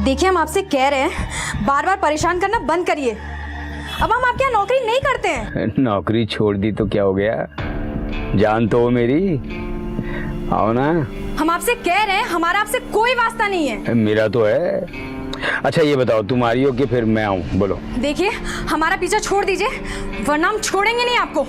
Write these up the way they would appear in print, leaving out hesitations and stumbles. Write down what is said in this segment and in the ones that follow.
देखिए, हम आपसे कह रहे हैं, बार बार परेशान करना बंद करिए। अब हम आपके यहाँ नौकरी नहीं करते हैं। नौकरी छोड़ दी तो क्या हो गया, जान तो हो मेरी, आओ ना। हम आपसे कह रहे हैं, हमारा आपसे कोई वास्ता नहीं है। मेरा तो है। अच्छा ये बताओ, तुम आ रही हो कि फिर मैं आऊँ? बोलो। देखिए, हमारा पीछा छोड़ दीजिए, वरना हम छोड़ेंगे नहीं आपको।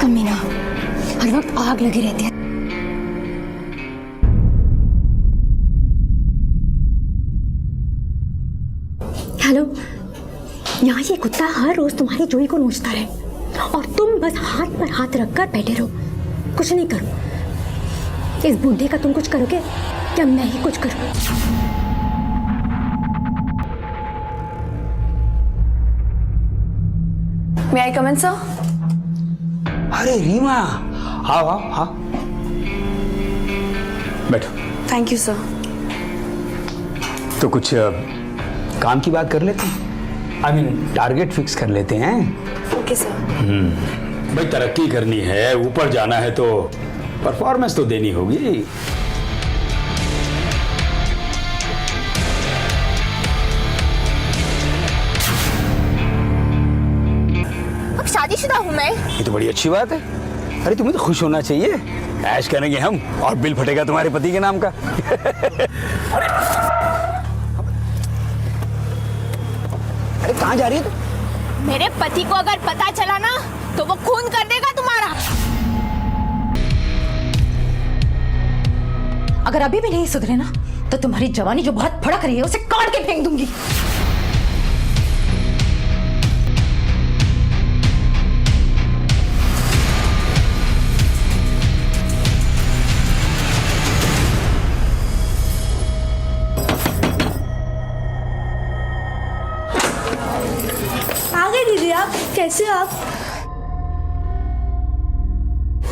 मीना, हर वक्त आग लगी रहती है। हेलो, यहाँ ये कुत्ता हर रोज तुम्हारी जोई को नोचता रहे और तुम बस हाथ पर हाथ रखकर बैठे रहो, कुछ नहीं करो। इस बूढ़े का तुम कुछ करोगे या मैं ही कुछ करूँ? May I come in, sir? अरे रीमा, आओ आओ हाँ, बैठो। Thank you, sir. तो कुछ काम की बात कर लेते हैं, I mean, टारगेट फिक्स कर लेते हैं। Okay, sir. भाई तरक्की करनी है, ऊपर जाना है तो परफॉर्मेंस तो देनी होगी। अब शादीशुदा हूँ मैं। ये तो बड़ी अच्छी बात है। अरे तुम्हें तो खुश होना चाहिए, ऐश करेंगे हम और बिल फटेगा तुम्हारे पति के नाम का। अरे कहाँ जा रही है तू? मेरे पति को अगर पता चला ना तो वो खून कर देगा तुम्हारा। अगर अभी भी नहीं सुधरे ना तो तुम्हारी जवानी जो बहुत भड़क रही है उसे काट के फेंक दूंगी। आ गए दीदी, आप कैसे हो? आप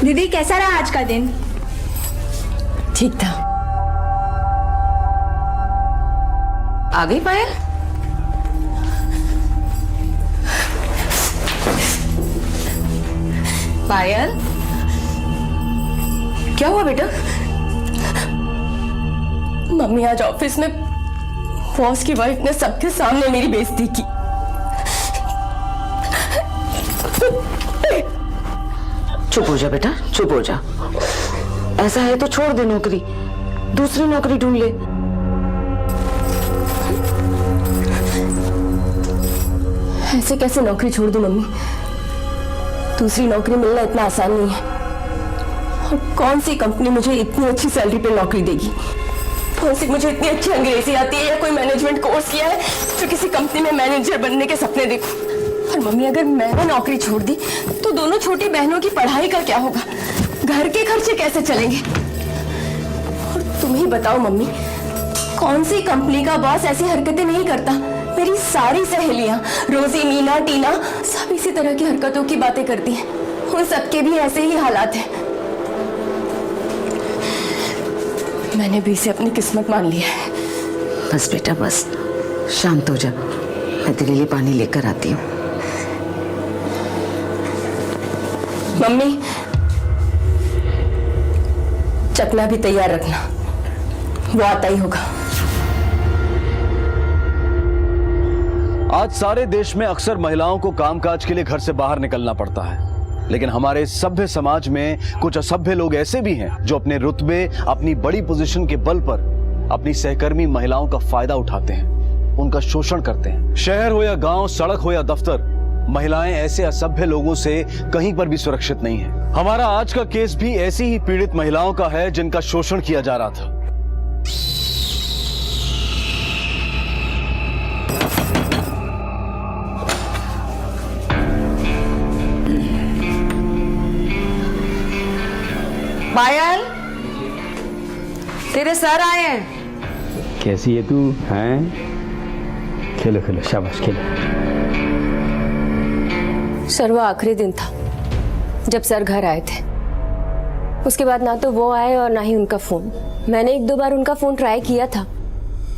दीदी कैसा रहा आज का दिन? ठीक था। आ गई पायल? पायल, क्या हुआ बेटा? मम्मी, आज ऑफिस में बॉस की वाइफ ने सबके सामने मेरी बेइज्जती की। चुप हो जा बेटा, चुप हो जा। ऐसा है तो छोड़ दे नौकरी, दूसरी नौकरी ढूंढ ले। ऐसे कैसे नौकरी छोड़ दूं मम्मी? दूसरी नौकरी मिलना इतना आसान नहीं है। और कौन सी कंपनी मुझे इतनी अच्छी सैलरी पे नौकरी देगी? कौन सी मुझे इतनी अच्छी अंग्रेजी आती है या कोई मैनेजमेंट कोर्स किया है जो किसी कंपनी में मैनेजर बनने के सपने देखूं? और मम्मी, अगर मैंने नौकरी छोड़ दी तो दोनों छोटी बहनों की पढ़ाई का क्या होगा? घर के खर्चे कैसे चलेंगे? और तुम ही बताओ मम्मी, कौन सी कंपनी का बॉस ऐसी हरकतें नहीं करता? मेरी सारी सहेलियां, रोजी, मीना, टीना, सब इसी तरह की हरकतों की बातें करती हैं। उन सबके भी ऐसे ही हालात हैं। मैंने भी इसे अपनी किस्मत मान लिया है। बस बेटा बस, शांत हो जा, मैं तेरे लिए पानी लेकर आती हूँ। मम्मी, चकला भी तैयार रखना, वो आता ही होगा। आज सारे देश में अक्सर महिलाओं को कामकाज के लिए घर से बाहर निकलना पड़ता है, लेकिन हमारे सभ्य समाज में कुछ असभ्य लोग ऐसे भी हैं जो अपने रुतबे, अपनी बड़ी पोजीशन के बल पर अपनी सहकर्मी महिलाओं का फायदा उठाते हैं, उनका शोषण करते हैं। शहर हो या गांव, सड़क हो या दफ्तर, महिलाएं ऐसे असभ्य लोगों से कहीं पर भी सुरक्षित नहीं है। हमारा आज का केस भी ऐसी ही पीड़ित महिलाओं का है जिनका शोषण किया जा रहा था। पायल, तेरे सर आए हैं। कैसी है तू? हैं? खेलो खेलो, शाबाश खेलो। सर, वो आखिरी दिन था जब सर घर आए थे। उसके बाद ना तो वो आए और ना ही उनका फोन। मैंने 1-2 बार उनका फोन ट्राई किया था,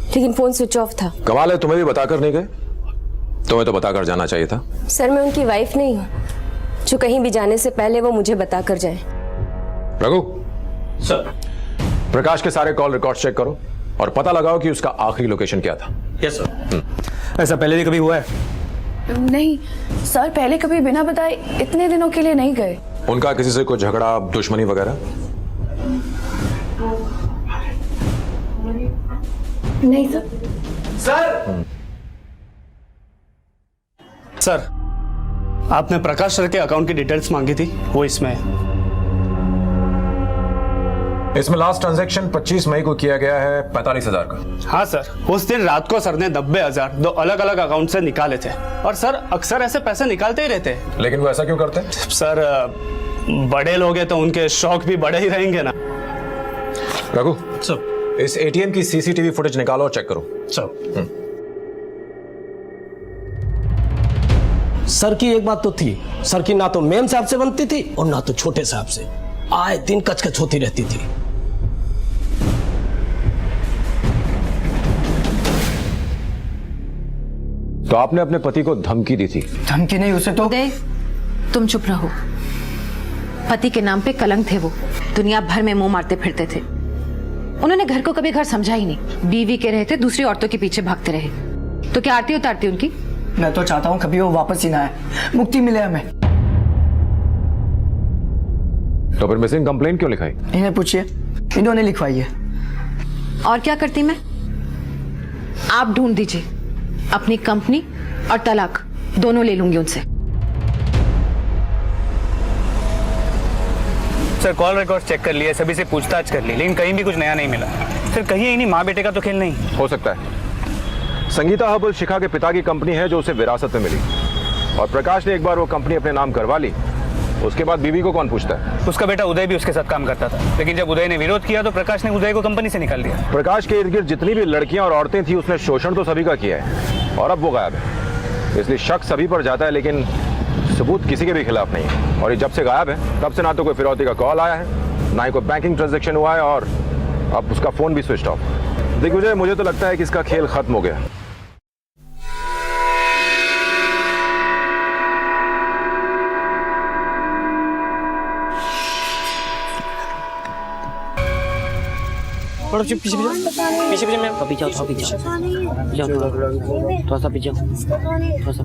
लेकिन फोन स्विच ऑफ था। कमाल है, तुम्हें भी बताकर नहीं गए? तुम्हें तो बताकर जाना चाहिए था। सर मैं उनकी वाइफ नहीं हूँ जो कहीं भी जाने से पहले वो मुझे बताकर जाए। रघु सर, प्रकाश के सारे कॉल रिकॉर्ड चेक करो और पता लगाओ कि उसका आखिरी लोकेशन क्या था। Yes sir. ऐसा पहले भी कभी हुआ है? नहीं सर, पहले कभी बिना बताए इतने दिनों के लिए नहीं गए। उनका किसी से कोई झगड़ा, दुश्मनी वगैरह? नहीं सर। सर, आपने प्रकाश सर के अकाउंट की डिटेल्स मांगी थी, वो इसमें है। इसमें लास्ट ट्रांजैक्शन 25 मई को किया गया है 45,000 का। हाँ सर, उस दिन रात को सर ने 90,000 2 अलग अलग अकाउंट से निकाले थे। और सर अक्सर ऐसे पैसे निकालते ही रहते हैं। लेकिन वो ऐसा क्यों करते हैं? सर बड़े लोग हैं तो उनके शौक भी बड़े ही रहेंगे ना। रघु सर। इस एटीएम की सीसीटीवी फुटेज निकालो और चेक करो। सर की एक बात तो थी, सर की ना तो मेम साहब से बनती थी और ना तो छोटे साहब से, आए दिन कचकच होती रहती थी। तो आपने अपने पति को धमकी दी थी? धमकी नहीं, उसे तो उदय, तुम चुप रहो। पति के नाम पे कलंक थे वो, दुनिया भर में मुंह मारते फिरते थे। उन्होंने घर को कभी घर समझा ही नहीं, बीवी के रहते दूसरी औरतों के पीछे भागते रहे। तो क्या आरती उतारती उनकी? मैं तो चाहता हूँ कभी वो वापस ही ना आए, मुक्ति मिले हमें। तो फिर मिसिंग कंप्लेंट क्यों लिखाई? इन्हें पूछिए, इन्होंने लिखवाई है। और क्या करती मैं? आप ढूंढ दीजिए, अपनी कंपनी और तलाक दोनों ले लूंगी उनसे। सर कॉल रिकॉर्ड चेक कर लिया, सभी से पूछताछ कर ली, लेकिन कहीं भी कुछ नया नहीं मिला। सर कहीं नहीं, माँ बेटे का तो खेल नहीं हो सकता है। संगीता हर्बल शिखा के पिता की कंपनी है जो उसे विरासत में मिली, और प्रकाश ने एक बार वो कंपनी अपने नाम करवा ली, उसके बाद बीवी को कौन पूछता है? उसका बेटा उदय भी उसके साथ काम करता था, लेकिन जब उदय ने विरोध किया तो प्रकाश ने उदय को कंपनी से निकाल दिया। प्रकाश के इर्द गिर्द जितनी भी लड़कियां और औरतें थी उसने शोषण तो सभी का किया है, और अब वो गायब है। इसलिए शक सभी पर जाता है, लेकिन सबूत किसी के भी खिलाफ नहीं है। और ये जब से गायब है तब से ना तो कोई फिरौती का कॉल आया है, ना ही कोई बैंकिंग ट्रांजैक्शन हुआ है, और अब उसका फोन भी स्विच ऑफ। दिग्विजय, मुझे तो लगता है कि इसका खेल खत्म हो गया। पीछे पीछे मैम, पीछे जाओ, थोड़ा सा पीछे।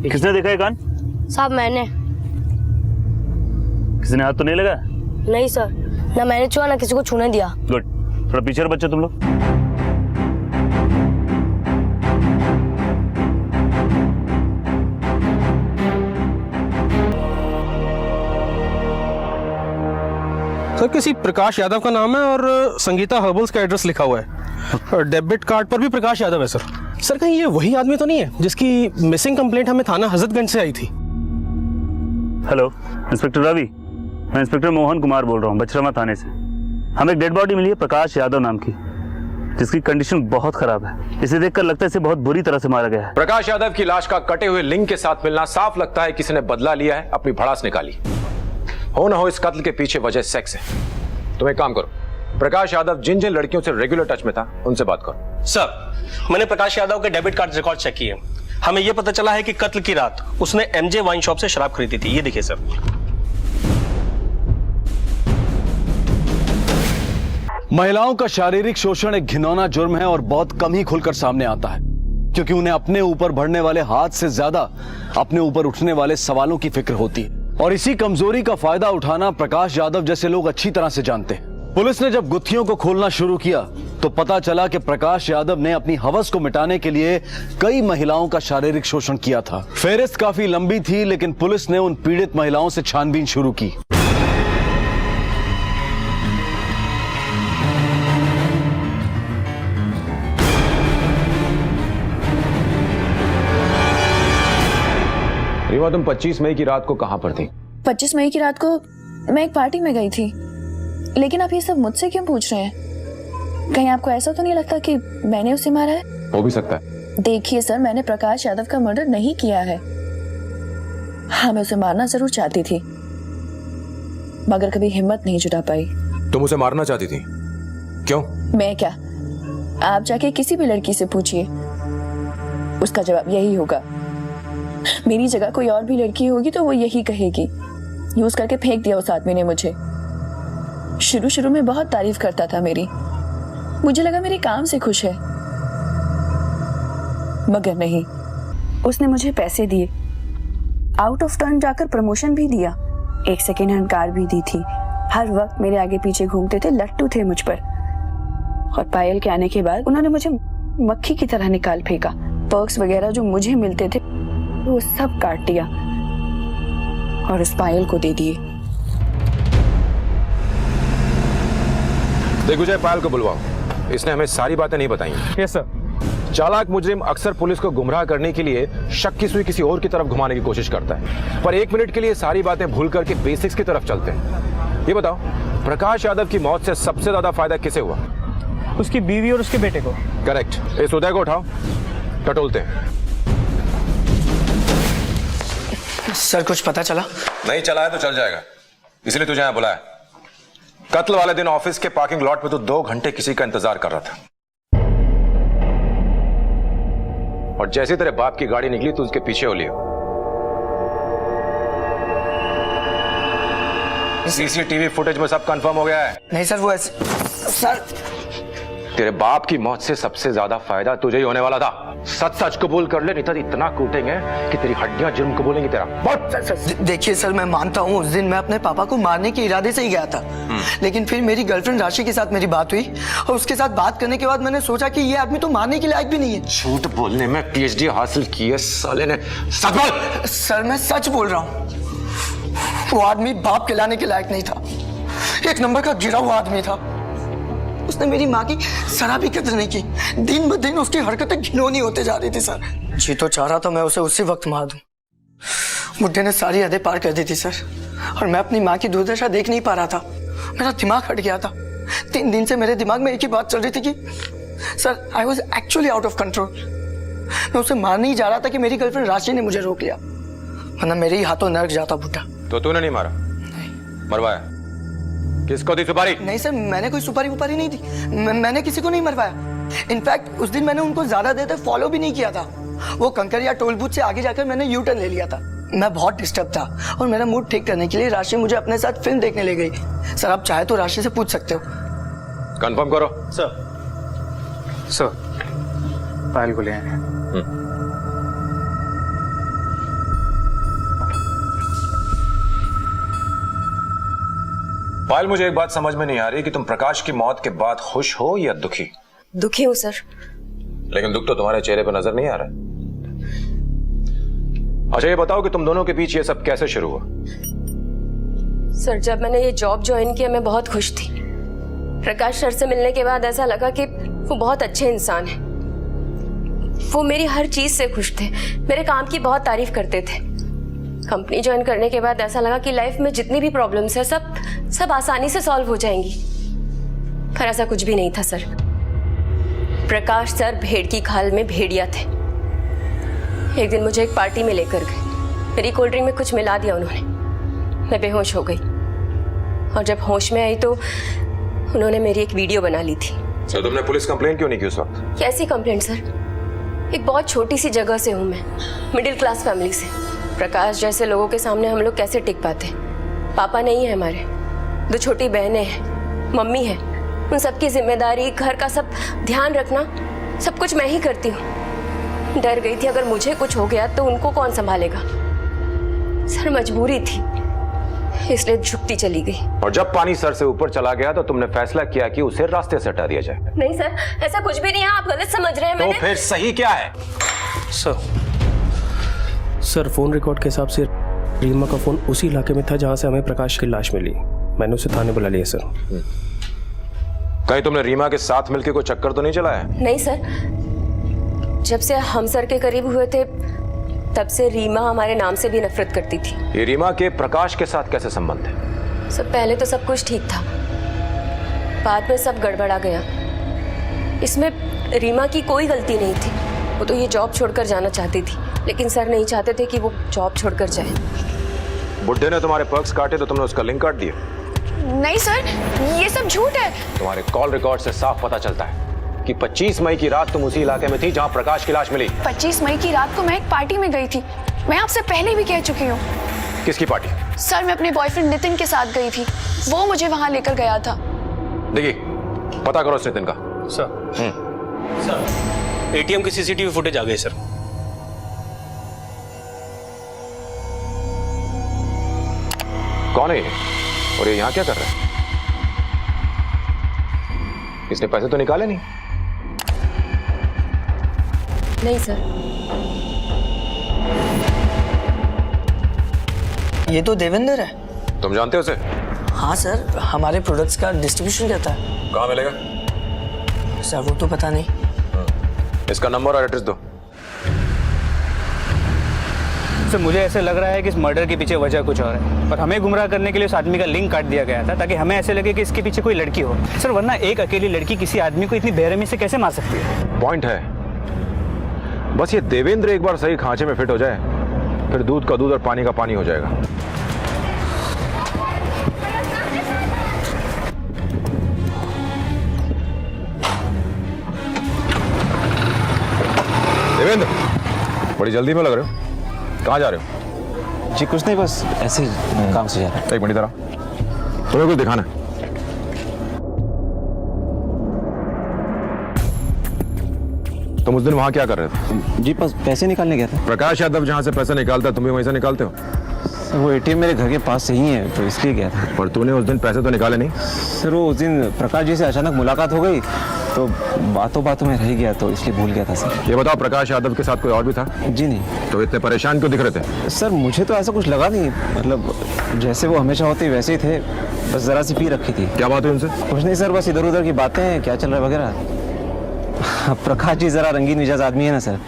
किसने देखा ये कान? साहब मैंने। किसी ने हाथ तो नहीं लगा? नहीं सर, ना मैंने छुआ ना किसी को छूने दिया। गुड, थोड़ा पीछे रहो बच्चे तुम लोग। सर किसी प्रकाश यादव का नाम है और संगीता हर्बल्स का एड्रेस लिखा हुआ है, और डेबिट कार्ड पर भी प्रकाश यादव है। सर कहीं ये वही आदमी तो नहीं है जिसकी मिसिंग कंप्लेंट हमें थाना हजरतगंज से आई थी? हेलो, इंस्पेक्टर रवि, मैं इंस्पेक्टर मोहन कुमार बोल रहा हूँ, बछरवा थाने से। हमें एक डेड बॉडी मिली है प्रकाश यादव नाम की, जिसकी कंडीशन बहुत खराब है। इसे देखकर लगता है इसे बहुत बुरी तरह से मारा गया है। प्रकाश यादव की लाश का कटे हुए लिंग के साथ मिलना साफ लगता है किसी ने बदला लिया है, अपनी भड़ास निकाली। हो ना हो इस कत्ल के पीछे वजह सेक्स है। तुम एक काम करो, प्रकाश यादव जिन जिन लड़कियों से रेगुलर टच में था उनसे बात करो। सर मैंने प्रकाश यादव के डेबिट कार्ड रिकॉर्ड चेक किए, हमें यह पता चला है कि कत्ल की रात उसने एमजे वाइन शॉप से शराब खरीदी थी। ये देखिए सर। महिलाओं का शारीरिक शोषण एक घिनौना जुर्म है और बहुत कम ही खुलकर सामने आता है, क्योंकि उन्हें अपने ऊपर बढ़ने वाले हाथ से ज्यादा अपने ऊपर उठने वाले सवालों की फिक्र होती है। और इसी कमजोरी का फायदा उठाना प्रकाश यादव जैसे लोग अच्छी तरह से जानते हैं। पुलिस ने जब गुत्थियों को खोलना शुरू किया तो पता चला कि प्रकाश यादव ने अपनी हवस को मिटाने के लिए कई महिलाओं का शारीरिक शोषण किया था। फेहरिस्त काफी लंबी थी, लेकिन पुलिस ने उन पीड़ित महिलाओं से छानबीन शुरू की। रीमा, तुम 25 मई की रात को कहां पर थी? 25 मई की रात को मैं एक पार्टी में गई थी, लेकिन आप ये सब मुझसे क्यों पूछ रहे हैं? कहीं आपको ऐसा तो नहीं लगता कि मैंने उसे मारा है? हो भी सकता है। देखिए सर, मैंने प्रकाश यादव का मर्डर नहीं किया है। हाँ, मैं उसे मारना जरूर चाहती थी, मगर कभी हिम्मत नहीं जुटा पाई। तुम उसे मारना चाहती थी? क्यों? मैं क्या, आप जाके किसी भी लड़की से पूछिए, उसका जवाब यही होगा। मेरी जगह कोई और भी लड़की होगी तो वो यही कहेगी। यूज करके फेंक दिया उस आदमी ने मुझे। शुरू शुरू में बहुत तारीफ करता था मेरी, मुझे लगा मेरे काम से खुश है, मगर नहीं, उसने मुझे पैसे दिए, आउट ऑफ टर्न जाकर प्रमोशन भी दिया, एक सेकेंड हैंड कार भी दी थी, हर वक्त मेरे आगे पीछे घूमते थे, लट्टू थे मुझ पर। और पायल के आने के बाद उन्होंने मुझे मक्खी की तरह निकाल फेंका। पर्क्स वगैरह जो मुझे मिलते थे वो सब काट दिया और उस पायल को दे दिए। दिग्विजय, पायल को बुलवाओ, इसने हमें सारी बातें नहीं बताई। Yes sir. चालाक मुजरिम अक्सर पुलिस को गुमराह करने के लिए शक की सुई किसी और की तरफ घुमाने की कोशिश करता है, पर एक मिनट के लिए सारी बातें भूल करके बेसिक्स की तरफ चलते हैं। ये बताओ, प्रकाश यादव की मौत से सबसे ज्यादा फायदा किसे हुआ? उसकी बीवी और उसके बेटे को। करेक्ट। इस उदय को उठाओ, टटोलते हैं। सर कुछ पता चला? नहीं चला है तो चल जाएगा, इसलिए तुझे यहां बुलाया। कत्ल वाले दिन ऑफिस के पार्किंग लॉट में तो 2 घंटे किसी का इंतजार कर रहा था, और जैसे तेरे बाप की गाड़ी निकली तो उसके पीछे हो लिया। सीसीटीवी फुटेज में सब कंफर्म हो गया है। नहीं सर, वो ऐसे सर, तेरे बाप की मौत से सबसे ज्यादा फायदा तुझे ही होने वाला था। सच सच कबूल कर ले, नहीं तो इतना कूटेंगे कि तेरी हड्डियां जुर्म कबूलेंगी तेरा। देखिए सर, मैं मानता हूँ उस दिन मैं अपने पापा को मारने के इरादे से ही गया था, लेकिन फिर मेरी गर्लफ्रेंड राशि के साथ मेरी बात हुई और उसके साथ बात करने के बाद मैंने सोचा कि ये आदमी तो मारने के लायक भी नहीं है। झूठ बोलने में पीएचडी हासिल की है साले ने। सच बोल। सर मैं सच बोल रहा हूँ, वो आदमी बाप कहलाने के लायक नहीं था, एक नंबर का गिरा हुआ आदमी था। उसने मेरी माँ की जरा भी कदर नहीं की, दिन ब दिन उसकी हरकतें घिनौनी होते जा रही थी सर। जी तो चाह रहा था मैं उसे उसी वक्त मार दूं। बुड्ढे ने सारी हदें पार कर दी थी सर, और मैं अपनी माँ की दुर्दशा देख नहीं पा रहा था। मेरा दिमाग हट गया था। 3 दिन से मेरे दिमाग में एक ही बात चल रही थी कि sir I was actually out of control. मैं उसे मारने ही जा रहा था कि मेरी गर्लफ्रेंड राशि ने मुझे रोक लिया, वरना मेरे ही हाथों नरक जाता बुड्ढा। तो तूने नहीं मारा? नहीं। मरवाया? किसको दी सुपारी? नहीं सर, मैंने कोई सुपारी वुपारी नहीं दी, मैंने किसी को नहीं मरवाया। इनफैक्ट उस दिन मैंने उनको ज्यादा देर तक फॉलो भी नहीं किया था। वो कंकरिया टोल बूथ से आगे जाकर मैंने यू टर्न ले लिया था। मैं बहुत डिस्टर्ब था और मेरा मूड ठीक करने के लिए राशि मुझे अपने साथ फिल्म देखने ले गई। सर आप चाहे तो राशि से पूछ सकते हो। कंफर्म करो। सर पायल को ले आए। पायल, मुझे एक बात समझ में नहीं आ रही कि तुम प्रकाश की मौत के बाद खुश हो या दुखी? दुखी हूँ सर। लेकिन दुख तो तुम्हारे चेहरे पर नजर नहीं आ रहा। अच्छा ये बताओ कि तुम दोनों के बीच ये सब कैसे शुरू हुआ? सर जब मैंने ये जॉब ज्वाइन किया मैं बहुत खुश थी। प्रकाश सर से मिलने के बाद ऐसा लगा कि वो बहुत अच्छे इंसान हैं। वो मेरी हर चीज से खुश थे, मेरे काम की बहुत तारीफ करते थे। कंपनी ज्वाइन करने के बाद ऐसा लगा कि लाइफ में जितनी भी प्रॉब्लम्स है सब आसानी से सॉल्व हो जाएंगी, पर ऐसा कुछ भी नहीं था सर। प्रकाश सर भेड़ की खाल में भेड़िया थे। एक दिन मुझे एक पार्टी में लेकर गए, मेरी कोल्ड ड्रिंक में कुछ मिला दिया उन्होंने, मैं बेहोश हो गई, और जब होश में आई तो उन्होंने मेरी एक वीडियो बना ली थी। तो तुमने पुलिस कंप्लेंट क्यों नहीं की उस वक्त? कैसी कंप्लेंट सर, एक बहुत छोटी सी जगह से हूँ मैं, मिडिल क्लास फैमिली से। प्रकाश जैसे लोगों के सामने हम लोग कैसे टिक पाते? पापा नहीं है हमारे, 2 छोटी बहनें हैं, मम्मी है, उन सबकी जिम्मेदारी, घर का सब ध्यान रखना, सब कुछ मैं ही करती हूँ। डर गई थी अगर मुझे कुछ हो गया तो उनको कौन संभालेगा। सर मजबूरी थी, इसलिए झुकती चली गई। और जब पानी सर से ऊपर चला गया तो तुमने फैसला किया कि उसे रास्ते से हटा दिया जाए? नहीं सर, ऐसा कुछ भी नहीं है, आप गलत समझ रहे हैं। तो फिर सही क्या है? सर फोन रिकॉर्ड के हिसाब से रीमा का फोन उसी इलाके में था जहां से हमें प्रकाश की लाश मिली। मैंने उसे थाने बुला लिया सर। कहीं तुमने रीमा के साथ मिलकर कोई चक्कर तो नहीं चलाया? नहीं सर, जब से हम सर के करीब हुए थे तब से रीमा हमारे नाम से भी नफरत करती थी। ये रीमा के प्रकाश के साथ कैसे संबंध है? सब पहले तो सब कुछ ठीक था, बाद में सब गड़बड़ा गया। इसमें रीमा की कोई गलती नहीं थी, वो तो ये जॉब छोड़कर जाना चाहती थी, लेकिन सर नहीं चाहते थे कि वो जॉब छोड़कर जाए। बुड्ढे ने तुम्हारे पर्क्स काटे तो तुमने उसका लिंक काट दिया? नहीं सर, ये सब झूठ है। तुम्हारे कॉल रिकॉर्ड से साफ पता चलता है कि 25 मई की रात तुम उसी इलाके में थी जहां प्रकाश की लाश मिली। 25 मई की रात को मैं एक पार्टी में गई थी। मैं आपसे पहले भी कह चुकी हूँ। किसकी पार्टी? सर, मैं अपने बॉयफ्रेंड नितिन के साथ गई थी। वो मुझे वहां लेकर गया था। देखिए, पता करो उस नितिन का। सर एटीएम की सीसीटीवी फुटेज आ गई सर। कौन है ये और ये यहाँ क्या कर रहा है? इसने पैसे तो निकाले नहीं। नहीं सर। ये तो देवेंद्र है। तुम जानते हो उसे? हाँ सर, हमारे प्रोडक्ट्स का डिस्ट्रीब्यूशन करता है। कहाँ मिलेगा? सर वो तो पता नहीं। इसका नंबर और एड्रेस दो। सर मुझे ऐसे लग रहा है कि इस मर्डर के पीछे वजह कुछ और है और हमें गुमराह करने के लिए उस आदमी का लिंक काट दिया गया था ताकि हमें ऐसे लगे कि इसके पीछे कोई लड़की हो। सर वरना एक अकेली लड़की किसी आदमी को इतनी बेरहमी से कैसे मार सकती है? पॉइंट है, बस ये देवेंद्र एक बार सही खांचे में फिट हो जाए फिर दूध का दूध और पानी का पानी हो जाएगा। देवेंद्र, बड़ी जल्दी में लग रहे हो, कहाँ जा रहे हो? जी कुछ नहीं, बस ऐसे ही काम से जा रहा है। एक मिनट इधर, तुम्हें कुछ दिखाना है। तुम उस दिन वहां क्या कर रहे थे? जी बस पैसे निकालने गया था। प्रकाश यादव जहां से पैसा निकालता है तुम भी वहीं से निकालते हो? सर वो एटीएम मेरे घर के पास से ही है तो इसलिए गया था। पर तूने उस दिन पैसे तो निकाले नहीं? सर वो उस दिन प्रकाश जी से अचानक मुलाकात हो गई तो बातों में रह गया तो इसलिए भूल गया था सर। ये बताओ, प्रकाश यादव के साथ कोई और भी था? जी नहीं। तो इतने परेशान क्यों दिख रहे थे? सर मुझे तो ऐसा कुछ लगा नहीं, मतलब जैसे वो हमेशा होते वैसे ही थे, बस जरा सी पी रखी थी। क्या बात हुई उनसे? कुछ नहीं सर, बस इधर उधर की बातें, क्या चल रहा है वगैरह। प्रकाश जी जरा रंगीन मिजाज आदमी है ना सर,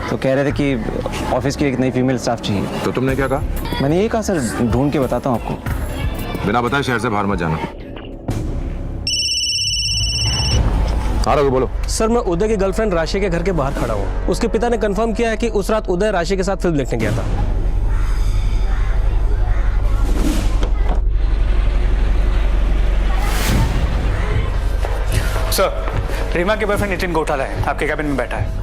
तो कह रहे थे कि ऑफिस की एक नई फीमेल स्टाफ चाहिए। तो तुमने क्या कहा? मैंने यही कहा सर, ढूंढ के बताता हूँ आपको। बिना बताए शहर से बाहर मत जाना। हाँ रघु बोलो। सर मैं उदय की गर्लफ्रेंड राशि के घर के बाहर खड़ा हूँ। उसके पिता ने कंफर्म किया है कि उस रात उदय राशि के साथ फिल्म देखने गया था। सर रीमा के बॉयफ्रेंड नितिन को उठा रहा है, आपके कैबिन में बैठा है।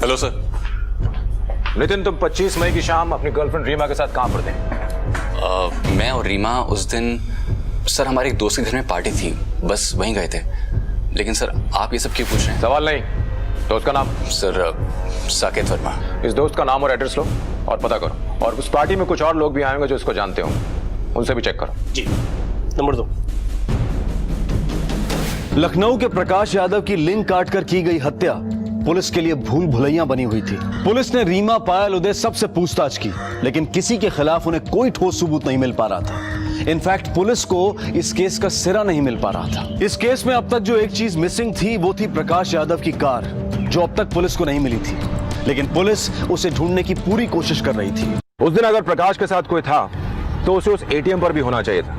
Hello sir. नितिन, तुम 25 मई की शाम अपनी गर्लफ्रेंड रीमा के साथ कहाँ पर थे? मैं और रीमा उस दिन सर हमारे एक दोस्त के घर में पार्टी थी, बस वहीं गए थे। लेकिन सर आप ये सब क्यों पूछ रहे हैं? सवाल नहीं, दोस्त का नाम? सर साकेत वर्मा। इस दोस्त का नाम और एड्रेस लो और पता करो, और उस पार्टी में कुछ और लोग भी आएंगे जो इसको जानते हो, उनसे भी चेक करो। जी, नंबर 2। लखनऊ के प्रकाश यादव की लिंक काटकर की गई हत्या पुलिस के लिए भूल भुलैया बनी हुई थी। पुलिस ने रीमा, पायल, उदय सबसे पूछताछ की, लेकिन किसी के खिलाफ उन्हें कोई ठोस सबूत नहीं मिल पा रहा था। इनफैक्ट पुलिस को इस केस का सिरा नहीं मिल पा रहा था। इस केस में अब तक जो एक चीज मिसिंग थी वो थी प्रकाश यादव की कार, जो अब तक पुलिस को नहीं मिली थी, लेकिन पुलिस उसे ढूंढने की पूरी कोशिश कर रही थी। उस दिन अगर प्रकाश के साथ कोई था तो उसे उस एटीएम पर भी होना चाहिए था,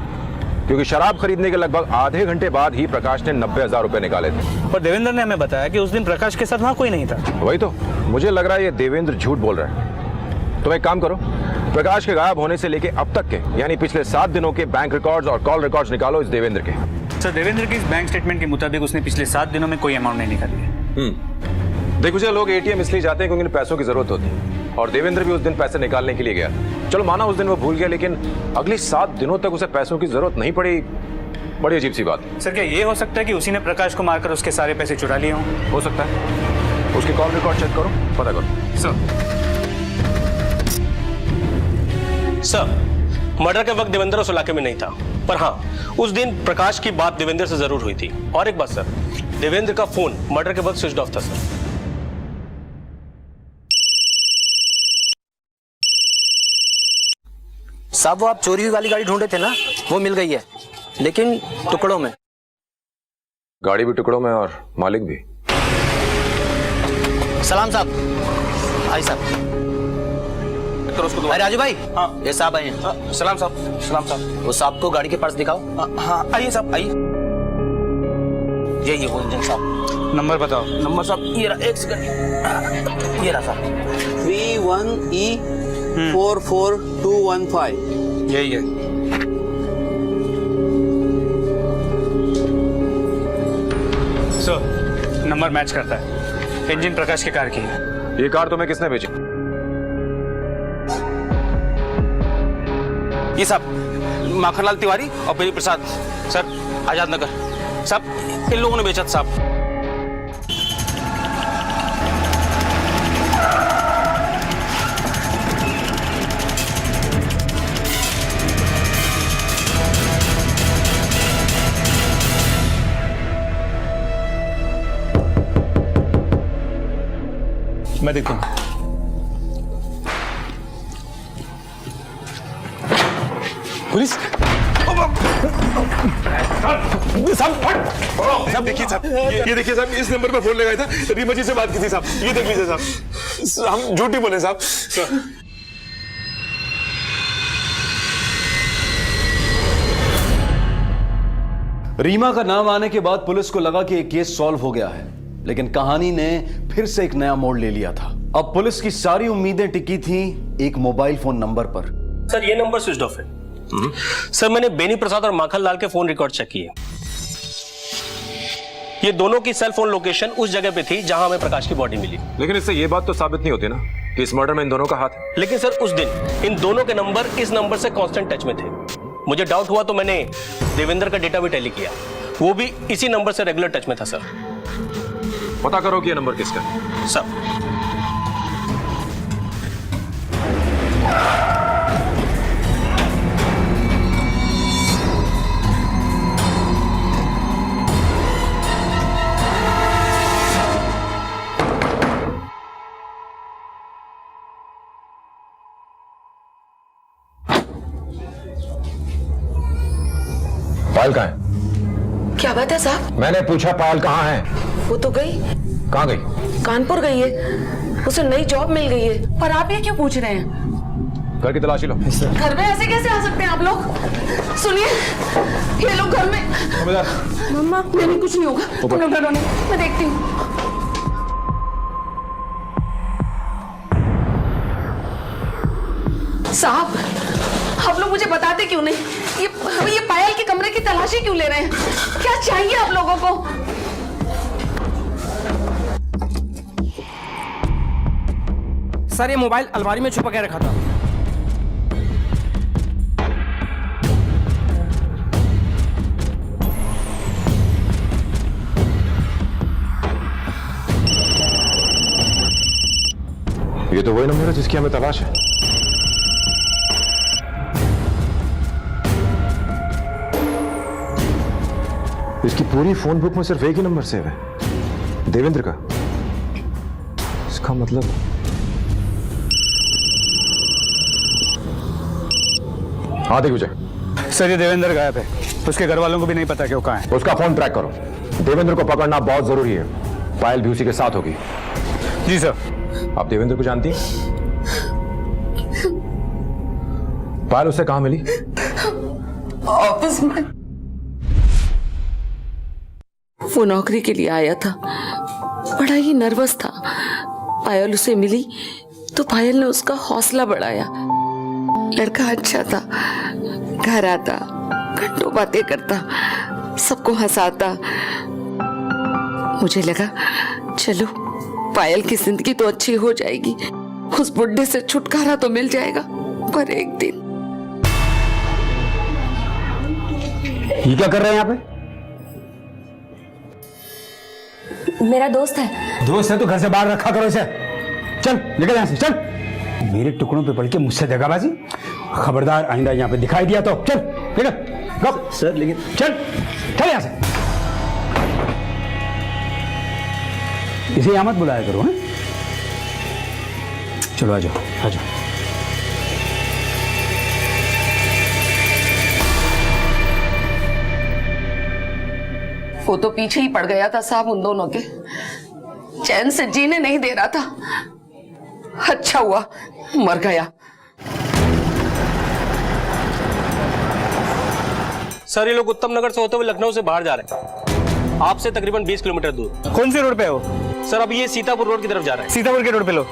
क्योंकि शराब खरीदने के लगभग आधे घंटे बाद ही प्रकाश ने 90,000 रुपए निकाले थे। पर देवेंद्र ने हमें बताया कि उस दिन प्रकाश के साथ वहां कोई नहीं था। वही तो, मुझे लग रहा है ये देवेंद्र झूठ बोल रहा है। तुम एक काम करो, प्रकाश के गायब होने से लेके अब तक के यानी पिछले 7 दिनों के बैंक रिकॉर्ड्स और कॉल रिकॉर्ड्स निकालो इस देवेंद्र के। सर देवेंद्र के इस बैंक स्टेटमेंट के मुताबिक उसने पिछले 7 दिनों में कोई अमाउंट नहीं निकाली है। देखो जी, लोग एटीएम इसलिए जाते हैं क्योंकि उन्हें पैसों की जरूरत होती है, और देवेंद्र भी उस दिन पैसे निकालने के लिए गया। चलो माना उस दिन वो भूल गया, लेकिन अगली 7 दिनों तक उसे पैसों की जरूरत नहीं पड़ी। बड़ी अजीब सी बात। सर क्या ये हो सकता है कि उसी ने प्रकाश को मारकर उसके सारे पैसे चुरा लिए हों? हो सकता है। उसकी कॉल रिकॉर्ड चेक करो, पता करो। सर मर्डर के वक्त देवेंद्र उस इलाके में नहीं था, पर हाँ उस दिन प्रकाश की बात देवेंद्र से जरूर हुई थी। और एक बात सर, देवेंद्र का फोन मर्डर के वक्त स्विच ऑफ था सर। साहब वो आप चोरी हुई वाली गाड़ी ढूंढे थे ना, वो मिल गई है, लेकिन टुकड़ों में। गाड़ी भी टुकड़ों में और मालिक भी। सलाम साहब। आई साहब। अरे राजू भाई। हाँ ये साहब आए हैं। सलाम साहब। सलाम साहब। वो साहब को गाड़ी के पर्स दिखाओ। हाँ आइए साहब आइए। ये वो इंजन साहब। नंबर बताओ। नंबर साहब ये रहा, एक सेकंड, ये रहा साहब, 31E 44215। यही है। सर, नंबर मैच करता है। इंजन प्रकाश की कार की है। ये कार तुम्हें किसने भेजी? ये साहब माखनलाल तिवारी और बेनी प्रसाद सर, आजाद नगर साहब, इन लोगों ने बेचा था साहब। मैं देखता हूँ। पुलिस साहब देखिए साहब, ये देखिए साहब, इस नंबर पे फोन लगाया था, रीमा जी से बात की थी साहब। ये देख लीजिए साहब, हम झूठ नहीं बोले साहब। रीमा का नाम आने के बाद पुलिस को लगा कि एक केस सॉल्व हो गया है, लेकिन कहानी ने फिर से एक नया मोड़ ले लिया था। अब पुलिस की सारी उम्मीदें टिकी थी एक मोबाइल फोन नंबर पर। सर, ये नंबर स्विच ऑफ है। सर, मैंने बेनी प्रसाद और माखनलाल के फोन रिकॉर्ड चेक किए। ये दोनों की सेल फोन लोकेशन उस जगह पे थी जहां हमें प्रकाश की बॉडी मिली। लेकिन इससे ये बात तो साबित नहीं होती ना कि इस मर्डर में इन दोनों का हाथ है। लेकिन सर, उस दिन इन दोनों के नंबर इस नंबर से कांस्टेंट टच में थे। मुझे डाउट हुआ तो मैंने देवेंद्र का डेटा भी टैली किया, वो भी इसी नंबर से रेगुलर टच में था। सर, पता करो कि ये नंबर किसका है। सर, पायल कहाँ है? क्या बात है साहब? मैंने पूछा पायल कहाँ है? वो तो गई। कहाँ गई? कानपुर गई है, उसे नई जॉब मिल गई है। पर आप ये क्यों पूछ रहे हैं? घर की तलाशी लो। घर में ऐसे कैसे आ सकते हैं आप लोग? सुनिए, ये लोग घर में। मम्मा, नहीं कुछ नहीं होगा, तुम लोग डरो नहीं, मैं देखती हूँ। साहब, आप लोग मुझे बताते क्यों नहीं? ये पायल के कमरे की तलाशी क्यों ले रहे हैं? क्या चाहिए आप लोगों को? सर, ये मोबाइल अलमारी में छुपा के रखा था। ये तो वही नंबर है जिसकी हमें तलाश है। इसकी पूरी फोन बुक में सिर्फ एक ही नंबर सेव है, देवेंद्र का। इसका मतलब हाँ देख विजय। सर, ये देवेंद्र गायब है, उसके घर वालों को भी नहीं पता कि वो कहाँ है। उसका फोन ट्रैक करो, देवेंद्र को पकड़ना बहुत जरूरी है। पायल भी उसी के साथ होगी। जी सर। आप देवेंद्र को जानती हैं? पायल उससे कहाँ मिली? ऑफिस में। वो नौकरी के लिए आया था, बड़ा ही नर्वस था। पायल उसे मिली तो पायल ने उसका हौसला बढ़ाया। लड़का अच्छा था, घर आता, घंटों बातें करता, सबको हंसाता। मुझे लगा चलो पायल की जिंदगी तो अच्छी हो जाएगी, उस बुढ़े से छुटकारा तो मिल जाएगा। पर एक दिन ये क्या कर रहे हैं यहाँ पे? मेरा दोस्त है। दोस्त है तो घर से बाहर रखा करो इसे। चल निकल यहाँ से, चल। मेरे टुकड़ों पे पड़ के मुझसे दगाबाजी, खबरदार आइंदा यहाँ पे दिखाई दिया तो चल निकल। गप सर, लेकिन चल यहाँ से। इसे यहाँ मत बुलाया करो। हैं? चलो आ जाओ, आ जाओ। वो तो पीछे ही पड़ गया था साहब उन दोनों के, चैन से जीने नहीं दे रहा था। अच्छा हुआ मर गया। सर, ये लोग उत्तम नगर से होते हुए लखनऊ से बाहर जा रहे हैं, आपसे तकरीबन 20 किलोमीटर दूर। कौन सी रोड पे है वो? सर, अब ये सीतापुर रोड की तरफ जा रहे हैं। सीतापुर के रोड पे लो।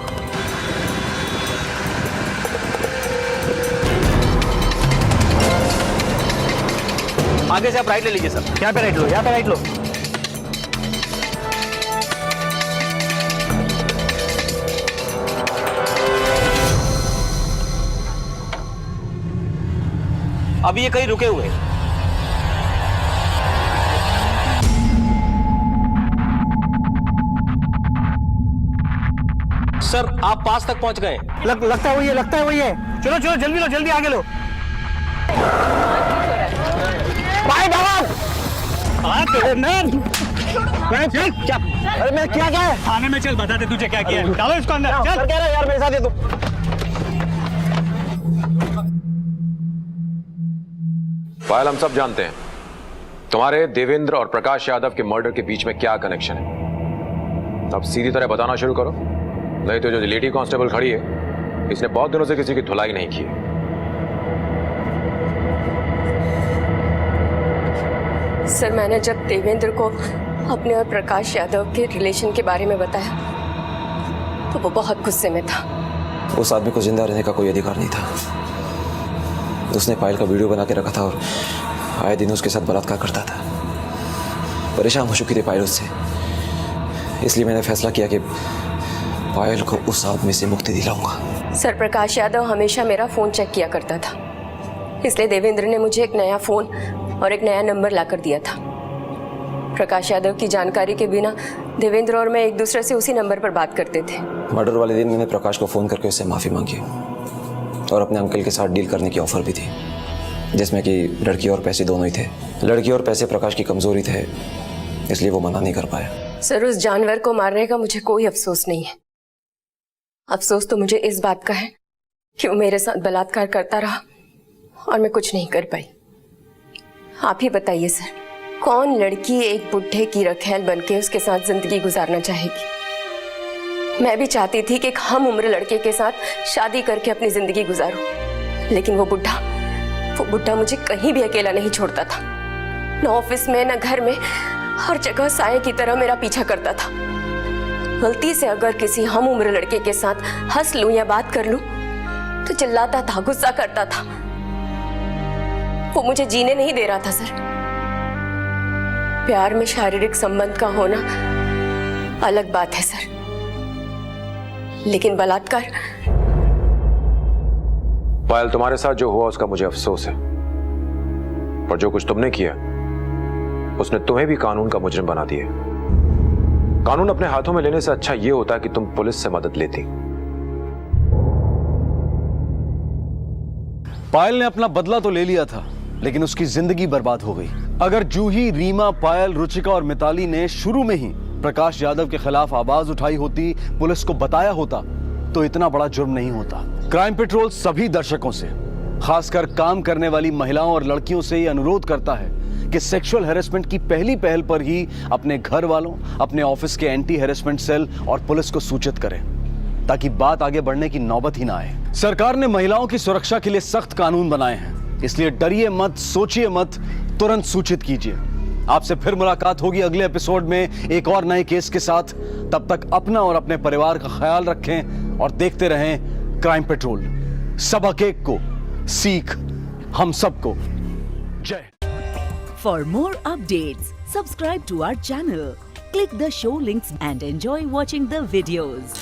आगे से आप राइट ले लीजिए सर। यहाँ पे राइट लो, यहाँ पे राइट लो। अभी ये कहीं रुके हुए हैं। सर आप पास तक पहुंच गए। लगता है वही है, लगता है वही है। चलो चलो जल्दी लो, जल्दी आगे लो। भाई अरे मैं क्या है थाने में चल, बता दे तुझे क्या किया है। डालो इसको अंदर, चल। कह रहा यार मेरे साथ ये तू। पायल, हम सब जानते हैं तुम्हारे देवेंद्र और प्रकाश यादव के मर्डर के बीच में क्या कनेक्शन है। अब सीधी तरह बताना शुरू करो, नहीं तो जो लेडी कांस्टेबल खड़ी है इसने बहुत दिनों से किसी की धुलाई नहीं की है। सर मैंने जब देवेंद्र को अपने और प्रकाश यादव के रिलेशन के बारे में बताया तो वो बहुत गुस्से में था। उस आदमी को जिंदा रहने का कोई अधिकार नहीं था। उसने पायल का वीडियो बना के रखा था और आए दिन उसके साथ बलात्कार करता था। परेशान हो चुकी थी पायल उससे, इसलिए मैंने फैसला किया कि पायल को उस आदमी से मुक्ति दिलाऊंगा। सर प्रकाश यादव हमेशा मेरा फ़ोन चेक किया करता था, इसलिए देवेंद्र ने मुझे एक नया फ़ोन और एक नया नंबर लाकर दिया था। प्रकाश यादव की जानकारी के बिना देवेंद्र और मैं एक दूसरे से उसी नंबर पर बात करते थे। मर्डर वाले दिन मैंने प्रकाश को फ़ोन करके उससे माफ़ी मांगी और अपने अंकल के साथ डील करने की ऑफ़र भी थी, जिसमें कि लड़की और पैसे दोनों ही थे। लड़की और पैसे प्रकाश की कमज़ोरी थे, इसलिए वो मना नहीं कर पाया। सर उस जानवर को मारने का मुझे कोई अफसोस नहीं है। अफसोस तो मुझे इस बात का है कि वो मेरे साथ बलात्कार करता रहा और मैं कुछ नहीं कर पाई। आप ही बताइए सर, कौन लड़की एक बुढ़े की रखैल बनके उसके साथ जिंदगी गुजारना चाहेगी। मैं भी चाहती थी कि एक हम उम्र लड़के के साथ शादी करके अपनी जिंदगी गुजारूं, लेकिन वो बुढ़ा मुझे कहीं भी अकेला नहीं छोड़ता था। न ऑफिस में न घर में, हर जगह साये की तरह मेरा पीछा करता था। गलती से अगर किसी हम उम्र लड़के के साथ हंस लूं या बात कर लूं तो चिल्लाता था, गुस्सा करता था। वो मुझे जीने नहीं दे रहा था सर। प्यार में शारीरिक संबंध का होना अलग बात है सर, लेकिन बलात्कार। पायल, तुम्हारे साथ जो हुआ उसका मुझे अफसोस है, पर जो कुछ तुमने किया उसने तुम्हें भी कानून का मुजरिम बना दिया। कानून अपने हाथों में लेने से अच्छा यह होता है कि तुम पुलिस से मदद लेती। पायल ने अपना बदला तो ले लिया था, लेकिन उसकी जिंदगी बर्बाद हो गई। अगर जूही, रीमा, पायल, रुचिका और मिताली ने शुरू में ही प्रकाश यादव के खिलाफ आवाज उठाई होती, पुलिस को बताया होता, तो इतना बड़ा जुर्म नहीं होता। क्राइम पेट्रोल सभी दर्शकों से, खासकर काम करने वाली महिलाओं और लड़कियों से ये अनुरोध करता है कि सेक्सुअल हैरेसमेंट की पहली पहल पर ही अपने घर वालों, अपने ऑफिस के एंटी हैरेसमेंट सेल और पुलिस को सूचित करें, ताकि बात आगे बढ़ने की नौबत ही ना आए। सरकार ने महिलाओं की सुरक्षा के लिए सख्त कानून बनाए हैं, इसलिए डरिए मत, सोचिए मत, तुरंत सूचित कीजिए। आपसे फिर मुलाकात होगी अगले एपिसोड में एक और नए केस के साथ। तब तक अपना और अपने परिवार का ख्याल रखें और देखते रहें क्राइम पेट्रोल। सबक एक को, सीख हम सबको। जय। For more updates, subscribe to our channel, click the show links and enjoy watching the videos.